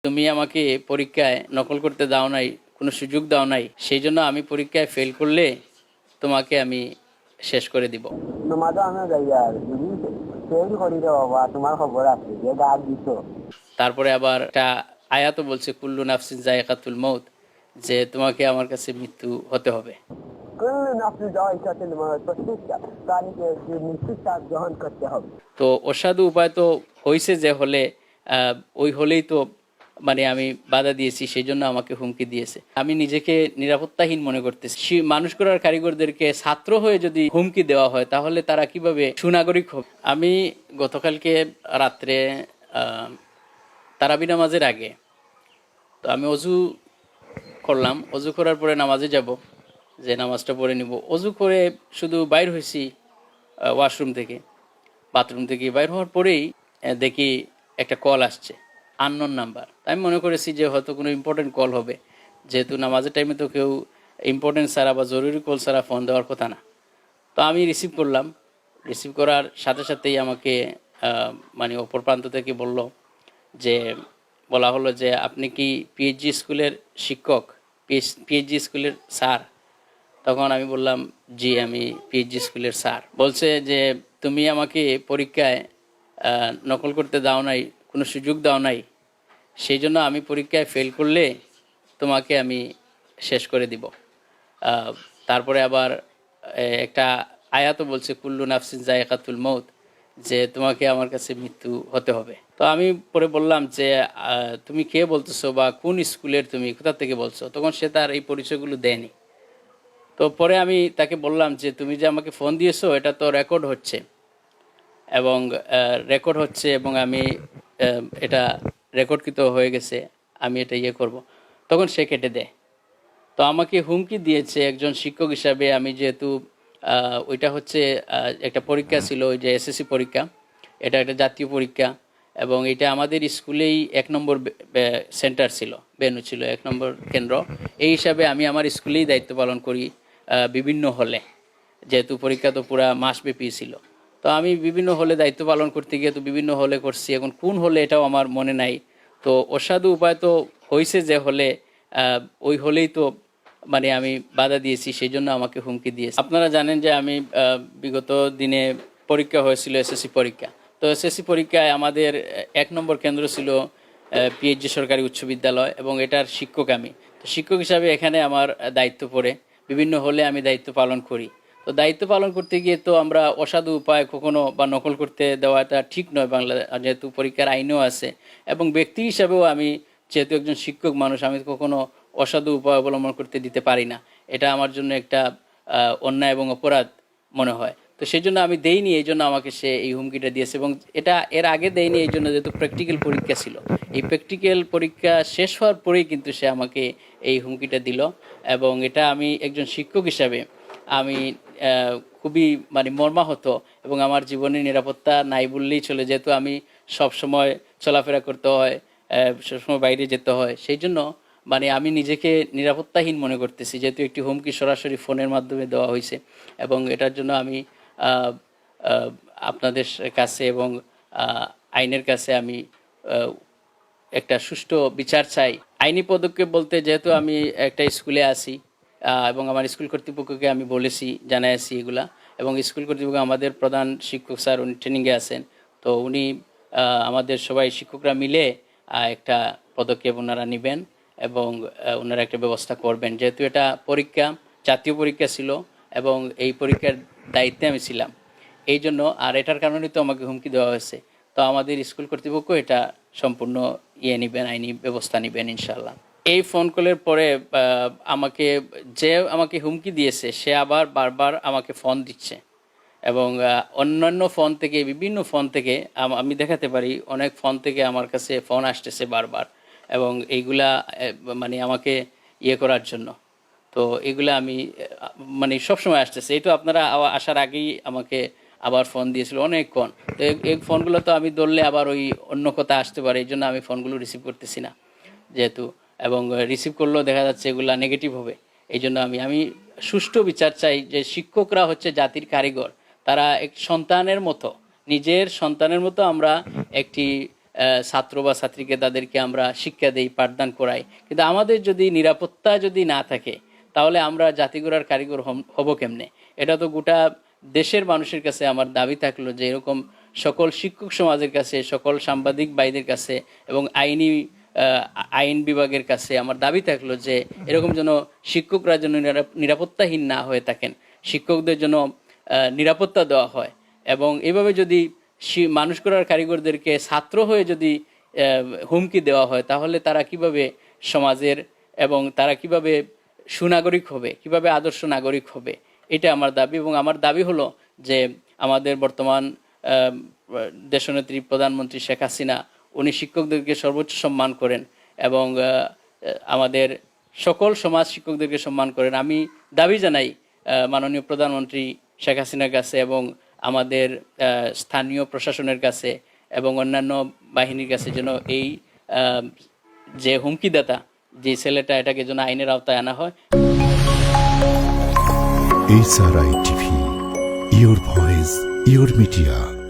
তুমি আমাকে পরীক্ষায় নকল করতে দাও নাই, কোনো সুযোগ দাও নাই, সেই জন্য আমি পরীক্ষায় ফেল করলে তোমাকে আমি শেষ করে দিব। তারপরে আবার একটা আয়াতও বলছে কুল্লু নাফসিন যায়কাতুল মউত, যে তোমাকে আমার কাছে মৃত্যু হতে হবে। তো অসাধু উপায় তো হয়েছে যে হলে ওই হলেই তো আমি বাধা দিয়েছি, সেই জন্য আমাকে হুমকি দিয়েছে। আমি নিজেকে নিরাপত্তাহীন মনে করতেছি। মানুষ করার কারিগরদেরকে ছাত্র হয়ে যদি হুমকি দেওয়া হয় তাহলে তারা কিভাবে সুনাগরিক হবে? আমি গতকালকে রাত্রে তারাবি নামাজের আগে তো আমি অজু করলাম, অজু করার পরে নামাজে যাব, যে নামাজটা পড়ে নিব। অজু করে শুধু বাইর হয়েছি ওয়াশরুম থেকে, বাথরুম থেকে বাইর হওয়ার পরেই দেখি একটা কল আসছে, আননোন নাম্বার। আমি মনে করেছি যে হয়তো কোনো ইম্পর্টেন্ট কল হবে, যেহেতু নামাজের টাইমে তো কেউ ইম্পর্টেন্ট ছাড়া বা জরুরি কল ছাড়া ফোন দেওয়ার কথা না। তো আমি রিসিভ করলাম। রিসিভ করার সাথে সাথেই আমাকে অপর প্রান্ত থেকে বলা হলো যে আপনি কি পিএইচজি স্কুলের শিক্ষক, পিএইচজি স্কুলের স্যার? তখন আমি বললাম জি, আমি পিএইচজি স্কুলের স্যার। বলছে যে তুমি আমাকে পরীক্ষায় নকল করতে দাও নাই, কোনো সুযোগ দাও নাই, সেই জন্য আমি পরীক্ষায় ফেল করলে তোমাকে আমি শেষ করে দিব। তারপরে আবার একটা আয়াতও বলছে কুল্লু নাফসিন যায়কাতুল মউত, যে তোমাকে আমার কাছে মৃত্যু হতে হবে। তো আমি পরে বললাম যে তুমি কে বলতেছো বা কোন স্কুলের, তুমি কোথা থেকে বলছো? তখন সে তার এই পরিচয়গুলো দেয়নি। তো পরে আমি তাকে বললাম যে তুমি যে আমাকে ফোন দিয়েছো এটা তো রেকর্ড হচ্ছে এবং আমি এটা রেকর্ডকৃত হয়ে গেছে, আমি এটা করব। তখন সে কেটে দেয়। তো আমাকে হুমকি দিয়েছে একজন শিক্ষক হিসাবে। আমি যেহেতু ওইটা হচ্ছে একটা পরীক্ষা ছিল, ওই যে এসএসসি পরীক্ষা, এটা একটা জাতীয় পরীক্ষা, এবং এটা আমাদের স্কুলেই 1 নম্বর সেন্টার ছিল, ভেন্যু ছিল, 1 নম্বর কেন্দ্র। এই হিসাবে আমি আমার স্কুলেই দায়িত্ব পালন করি বিভিন্ন হলে, যেহেতু পরীক্ষা তো পুরা মাসব্যাপী ছিল। তো আমি বিভিন্ন হলে দায়িত্ব পালন করতে গিয়ে তো বিভিন্ন হলে করছি, এখন কোন হলে এটাও আমার মনে নাই। তো অসাধু উপায় তো হয়েছে যে হলে ওই হলেই তো আমি বাধা দিয়েছি, সেই জন্য আমাকে হুমকি দিয়েছে। আপনারা জানেন যে আমি বিগত দিনে পরীক্ষা হয়েছিল, এসএসসি পরীক্ষা। তো এসএসসি পরীক্ষায় আমাদের 1 নম্বর কেন্দ্র ছিল পিএইচজি সরকারি উচ্চ বিদ্যালয়, এবং এটার শিক্ষক আমি। তো শিক্ষক হিসাবে এখানে আমার দায়িত্ব পড়ে, বিভিন্ন হলে আমি দায়িত্ব পালন করি। তো দায়িত্ব পালন করতে গিয়ে তো আমরা অসাধু উপায় কখনো বা নকল করতে দেওয়াটা ঠিক নয়, বাংলা যেহেতু পরীক্ষার আইনও আছে। এবং ব্যক্তি হিসাবেও আমি যেহেতু একজন শিক্ষক মানুষ, আমি কখনো অসাধু উপায় অবলম্বন করতে দিতে পারি না। এটা আমার জন্য একটা অন্যায় এবং অপরাধ মনে হয়। তো সেই জন্য আমি দেইনি, এই জন্য আমাকে সে এই হুমকিটা দিয়েছে। এবং এটা এর আগে দেয়নি এই জন্য যেহেতু প্র্যাকটিক্যাল পরীক্ষা ছিল। এই প্র্যাকটিক্যাল পরীক্ষা শেষ হওয়ার পরেই কিন্তু সে আমাকে এই হুমকিটা দিল। এবং এটা আমি একজন শিক্ষক হিসাবে আমি খুবই মর্মাহত, এবং আমার জীবনের নিরাপত্তা নাই বললেই চলে, যেহেতু আমি সব সময় চলাফেরা করতে হয়, সবসময় বাইরে যেতে হয়। সেই জন্য আমি নিজেকে নিরাপত্তাহীন মনে করতেছি, যেহেতু একটি হুমকি সরাসরি ফোনের মাধ্যমে দেওয়া হয়েছে। এবং এটার জন্য আমি আপনাদের কাছে এবং আইনের কাছে আমি একটা সুষ্ঠু বিচার চাই। আইনি পদক্ষেপ বলতে, যেহেতু আমি একটা স্কুলে আছি এবং আমার স্কুল কর্তৃপক্ষকে আমি বলেছি, জানাইছি এগুলা। এবং স্কুল কর্তৃপক্ষ, আমাদের প্রধান শিক্ষক স্যার, উনি ট্রেনিংয়ে আছেন। তো উনি আমাদের সবাই শিক্ষকরা মিলে একটা পদক্ষেপ ওনারা নেবেন এবং ওনারা একটা ব্যবস্থা করবেন। যেহেতু এটা পরীক্ষা, জাতীয় পরীক্ষা ছিল, এবং এই পরীক্ষার দায়িত্বে আমি ছিলাম, এই জন্য। আর এটার কারণেই তো আমাকে হুমকি দেওয়া হয়েছে। তো আমাদের স্কুল কর্তৃপক্ষ এটা সম্পূর্ণ নেবেন, আইনি ব্যবস্থা নেবেন ইনশাল্লাহ। এই ফোন কলের পরে আমাকে হুমকি দিয়েছে, সে আবার বারবার আমাকে ফোন দিচ্ছে। এবং অন্যান্য ফোন থেকে, বিভিন্ন ফোন থেকে, আমি দেখাতে পারি, অনেক ফোন থেকে আমার কাছে ফোন আসতেছে বারবার, এবং এইগুলা আমাকে করার জন্য। তো এগুলো আমি সবসময় আসতেছে। এই তো আপনারা আসার আগেই আমাকে আবার ফোন দিয়েছিল অনেকক্ষণ। তো এই ফোনগুলো তো আমি ধরলে আবার ওই অন্য কথা আসতে পারে, এই জন্য আমি ফোনগুলো রিসিভ করতেছি না যেহেতু। এবং রিসিভ করলেও দেখা যাচ্ছে এগুলা নেগেটিভ হবে। এই জন্য আমি সুষ্ঠু বিচার চাই, যে শিক্ষকরা হচ্ছে জাতির কারিগর। তারা এক সন্তানের মতো, নিজের সন্তানের মতো আমরা একটি ছাত্র বা ছাত্রীকে তাদেরকে আমরা শিক্ষা দেই, পাঠদান করাই, কিন্তু আমাদের যদি নিরাপত্তা যদি না থাকে তাহলে আমরা জাতি গড়ার কারিগর হব কেমনে? এটা তো গোটা দেশের মানুষের কাছে আমার দাবি থাকলো যে এরকম সকল শিক্ষক সমাজের কাছে, সকল সাংবাদিক ভাইদের কাছে এবং আইন বিভাগের কাছে আমার দাবি থাকলো যে এরকম যেন শিক্ষকরা যেন নিরাপত্তাহীন না হয়ে থাকেন, শিক্ষকদের জন্য নিরাপত্তা দেওয়া হয়। এবং এভাবে যদি মানুষ করার কারিগরদেরকে ছাত্র হয়ে যদি হুমকি দেওয়া হয় তাহলে তারা কিভাবে সমাজের এবং তারা কিভাবে সুনাগরিক হবে, কিভাবে আদর্শ নাগরিক হবে, এটা আমার দাবি। এবং আমার দাবি হলো যে আমাদের বর্তমান দেশনেত্রী প্রধানমন্ত্রী শেখ হাসিনা উনি শিক্ষকদেরকে সর্বোচ্চ সম্মান করেন এবং আমাদের সকল সমাজ শিক্ষকদেরকে সম্মান করেন। আমি দাবি জানাই মাননীয় প্রধানমন্ত্রী শেখ হাসিনার কাছে এবং আমাদের স্থানীয় প্রশাসনের কাছে এবং অন্যান্য বাহিনীর কাছে যেন এই যে হুমকিদাতা যে ছেলেটা, এটাকে যেন আইনের আওতায় আনা হয়। SRI TV, your voice, your media.